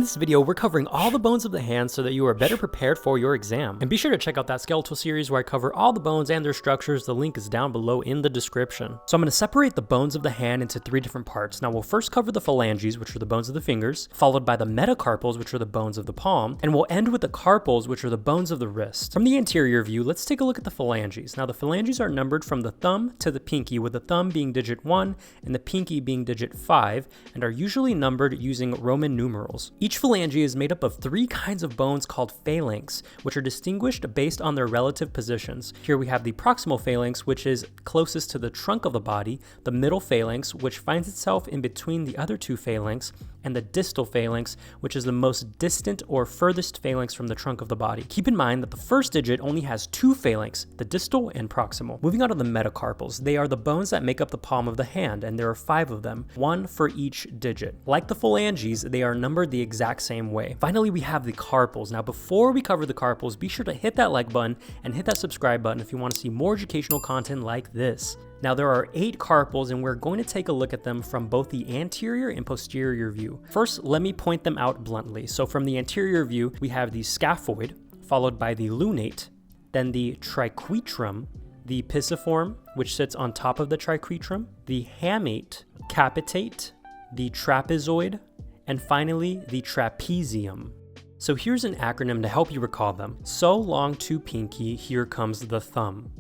this video, we're covering all the bones of the hand so that you are better prepared for your exam. And be sure to check out that skeletal series where I cover all the bones and their structures. The link is down below in the description. So I'm going to separate the bones of the hand into 3 different parts. Now we'll first cover the phalanges, which are the bones of the fingers, followed by the metacarpals, which are the bones of the palm, and we'll end with the carpals, which are the bones of the wrist. From the anterior view, let's take a look at the phalanges. Now the phalanges are numbered from the thumb to the pinky, with the thumb being digit 1 and the pinky being digit 5, and are usually numbered using Roman numerals. Each phalange is made up of 3 kinds of bones called phalanx, which are distinguished based on their relative positions. Here we have the proximal phalanx, which is closest to the trunk of the body, the middle phalanx, which finds itself in between the other 2 phalanx, and the distal phalanx, which is the most distant or furthest phalanx from the trunk of the body. Keep in mind that the first digit only has 2 phalanx, the distal and proximal. Moving on to the metacarpals, they are the bones that make up the palm of the hand, and there are 5 of them, 1 for each digit. Like the phalanges, they are numbered the exact same way. Finally, we have the carpals. Now, before we cover the carpals, be sure to hit that like button and hit that subscribe button if you want to see more educational content like this. Now, there are 8 carpals, and we're going to take a look at them from both the anterior and posterior view. First, let me point them out bluntly. So from the anterior view, we have the scaphoid, followed by the lunate, then the triquetrum, the pisiform, which sits on top of the triquetrum, the hamate, capitate, the trapezoid, and finally the trapezium. So here's an acronym to help you recall them. So long to pinky, here comes the thumb.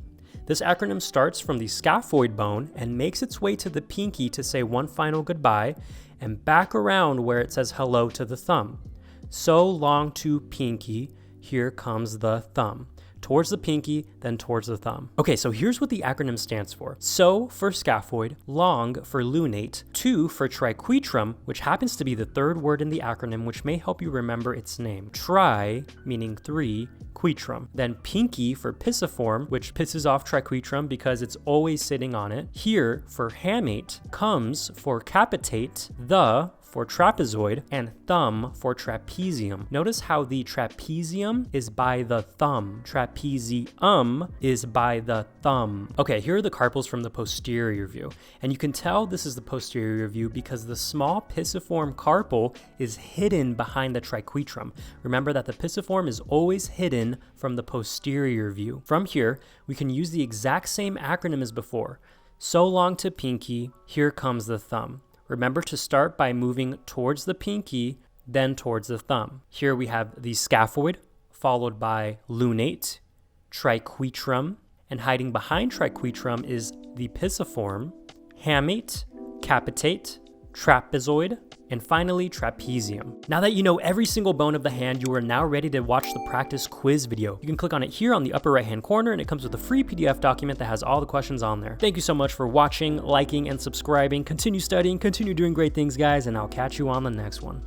This acronym starts from the scaphoid bone and makes its way to the pinky to say one final goodbye, and back around where it says hello to the thumb. So long to pinky, here comes the thumb. Towards the pinky, then towards the thumb. Okay, so here's what the acronym stands for. So for scaphoid, long for lunate, 2 for triquetrum, which happens to be the 3rd word in the acronym, which may help you remember its name. Tri, meaning 3, quetrum. Then pinky for pisiform, which pisses off triquetrum because it's always sitting on it. Here for hamate, comes for capitate, the for trapezoid, and thumb for trapezium. Notice how the trapezium is by the thumb. Trapezium is by the thumb. Okay, here are the carpals from the posterior view. And you can tell this is the posterior view because the small pisiform carpal is hidden behind the triquetrum. Remember that the pisiform is always hidden from the posterior view. From here, we can use the exact same acronym as before. So long to pinky, here comes the thumb. Remember to start by moving towards the pinky, then towards the thumb. Here we have the scaphoid, followed by lunate, triquetrum, and hiding behind triquetrum is the pisiform, hamate, capitate, trapezoid, and finally trapezium. Now that you know every single bone of the hand, you are now ready to watch the practice quiz video. You can click on it here on the upper right hand corner, and it comes with a free PDF document that has all the questions on there. Thank you so much for watching, liking, and subscribing. Continue studying, continue doing great things, guys, and I'll catch you on the next one.